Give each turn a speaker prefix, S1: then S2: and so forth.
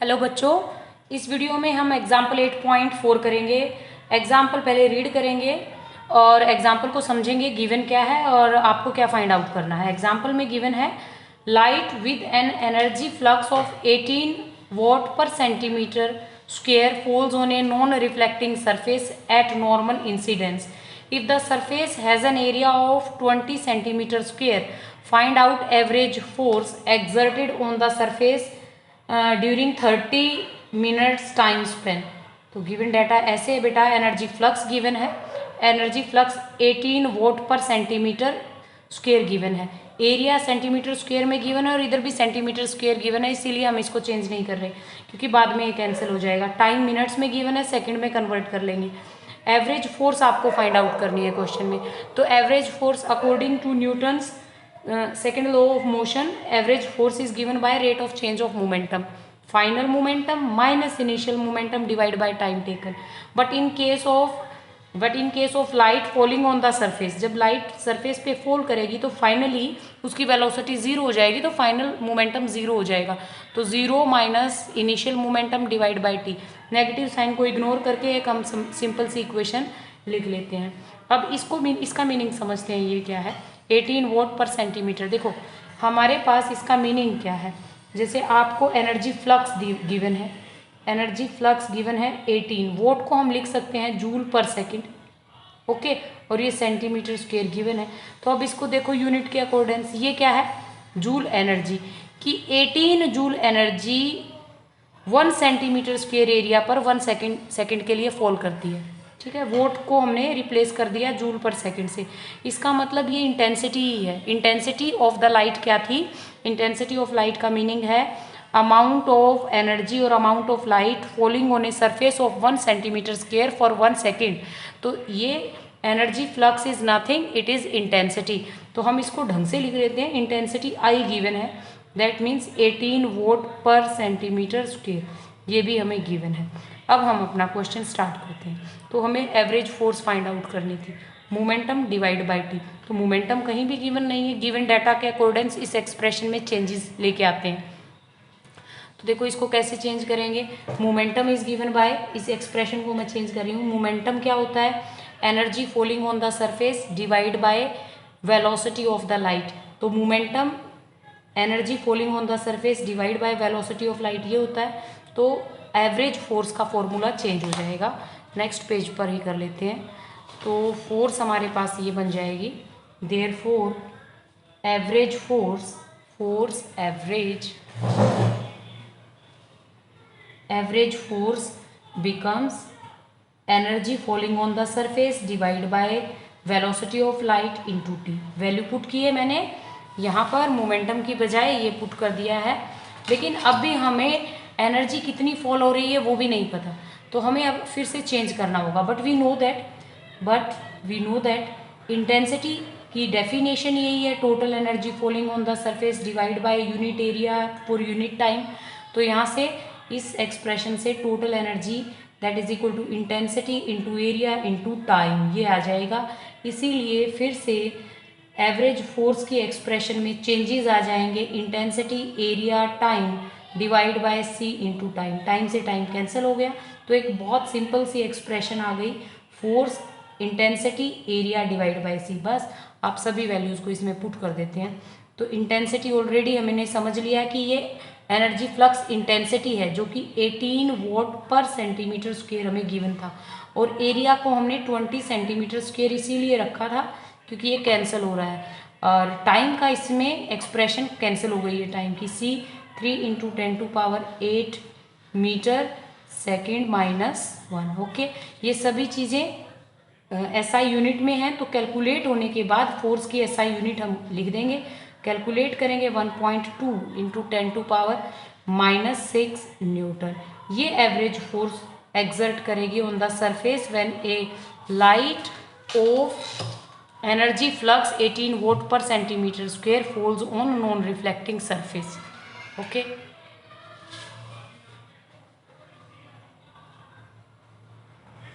S1: Hello बच्चों, इस video में हम एग्जाम्पल 8.4 करेंगे। एग्जाम्पल पहले रीड करेंगे और एग्जाम्पल को समझेंगे गिवन क्या है और आपको क्या फाइंड आउट करना है। एग्जाम्पल में गिवन है light with an energy flux of 18 watt per centimetre square falls on a non reflecting surface at normal incidence. If the surface has an area of 20 centimeter square, find out average force exerted on the surface during 30 minutes time span। तो given data ऐसे है बेटा, energy flux given है, energy flux 18 watt per centimetre square given है, area centimetre square में given है और इधर भी सेंटीमीटर स्क्वेयर गिवन है, इसीलिए हम इसको चेंज नहीं कर रहे क्योंकि बाद में ये कैंसिल हो जाएगा। टाइम मिनट्स में गिवन है, सेकंड में कन्वर्ट कर लेंगे। एवरेज फोर्स आपको फाइंड आउट करनी है क्वेश्चन में। तो average force according to Newton's second law of motion, average force is given by rate of change of momentum, final momentum minus initial momentum divide by time taken. But in case of light falling on the surface, जब light surface पे fall करेगी तो finally उसकी velocity zero हो जाएगी, तो final momentum zero हो जाएगा। तो zero minus initial momentum divide by t, negative sign को इग्नोर करके एक हम सिंपल सी इक्वेशन लिख लेते हैं। अब इसका मीनिंग समझते हैं, ये क्या है 18 वॉट पर सेंटीमीटर। देखो हमारे पास इसका मीनिंग क्या है, जैसे आपको एनर्जी फ्लक्स गिवन है, एनर्जी फ्लक्स गिवन है 18 वोट को हम लिख सकते हैं जूल पर सेकंड, ओके, और ये सेंटीमीटर स्क्वायर गिवन है। तो अब इसको देखो यूनिट के अकॉर्डेंस, ये क्या है जूल एनर्जी कि 18 joule energy 1 centimetre square area पर 1 सेकंड के लिए फॉल करती है। ठीक है, वोट को हमने रिप्लेस कर दिया जूल पर सेकंड से। इसका मतलब ये इंटेंसिटी ही है। इंटेंसिटी ऑफ द लाइट क्या थी, इंटेंसिटी ऑफ लाइट का मीनिंग है अमाउंट ऑफ एनर्जी और amount of light falling on a surface of 1 centimetre square for 1 second. तो ये energy flux is nothing, it is intensity. तो हम इसको ढंग से लिख लेते हैं, इंटेंसिटी आई गिवन है, that means 18 watt per centimetre square, ये भी हमें गिवन है। अब हम अपना क्वेश्चन स्टार्ट करते हैं। तो हमें एवरेज फोर्स फाइंड आउट करनी थी, मोमेंटम डिवाइड बाय टी। तो मोमेंटम कहीं भी गिवन नहीं है, गिवन डाटा के अकॉर्डेंस इस एक्सप्रेशन में चेंजेस लेके आते हैं। तो देखो इसको कैसे चेंज करेंगे, मोमेंटम इज गिवन बाय, इस एक्सप्रेशन को मैं चेंज कर रही हूँ। मोमेंटम क्या होता है, energy falling on the surface divide by velocity of the light. तो momentum energy falling on the surface divide by velocity of light, ये होता है। तो एवरेज फोर्स का फॉर्मूला चेंज हो जाएगा। नेक्स्ट पेज पर ही कर लेते हैं। तो फोर्स हमारे पास ये बन जाएगी, therefore average average force becomes energy falling on the surface divide by velocity of light into T. Value put की है मैंने यहाँ पर, मोमेंटम की बजाय ये पुट कर दिया है, लेकिन अब भी हमें एनर्जी कितनी फॉल हो रही है वो भी नहीं पता, तो हमें अब फिर से चेंज करना होगा। But we know that intensity की डेफिनेशन यही है, total energy falling on the surface divide by unit area per unit time. तो यहाँ से इस एक्सप्रेशन से total energy that is equal to intensity into area into time, ये आ जाएगा। इसीलिए फिर से एवरेज फोर्स की एक्सप्रेशन में चेंजेस आ जाएंगे, intensity area time divide by c into time, time से टाइम कैंसिल हो गया। तो एक बहुत सिंपल सी एक्सप्रेशन आ गई, force intensity area divide by C. बस आप सभी वैल्यूज़ को इसमें पुट कर देते हैं। तो इंटेंसिटी ऑलरेडी हमने समझ लिया कि ये एनर्जी फ्लक्स इंटेंसिटी है जो कि 18 वॉट पर सेंटीमीटर स्क्वायर हमें गिवन था, और एरिया को हमने 20 सेंटीमीटर स्क्वायर इसीलिए रखा था क्योंकि ये कैंसिल हो रहा है। और टाइम का इसमें एक्सप्रेशन कैंसिल हो गई है टाइम की, सी 3 × 10⁸ मीटर सेकेंड -1। ओके, ये सभी चीज़ें एसआई यूनिट में हैं, तो कैलकुलेट होने के बाद फोर्स की एसआई यूनिट हम लिख देंगे। कैलकुलेट करेंगे 1.2 × 10⁻⁻6 न्यूटन। ये एवरेज फोर्स एक्सर्ट करेगी on the surface when a light of energy flux 18 watt per centimetre square falls on non reflecting surface. Okay.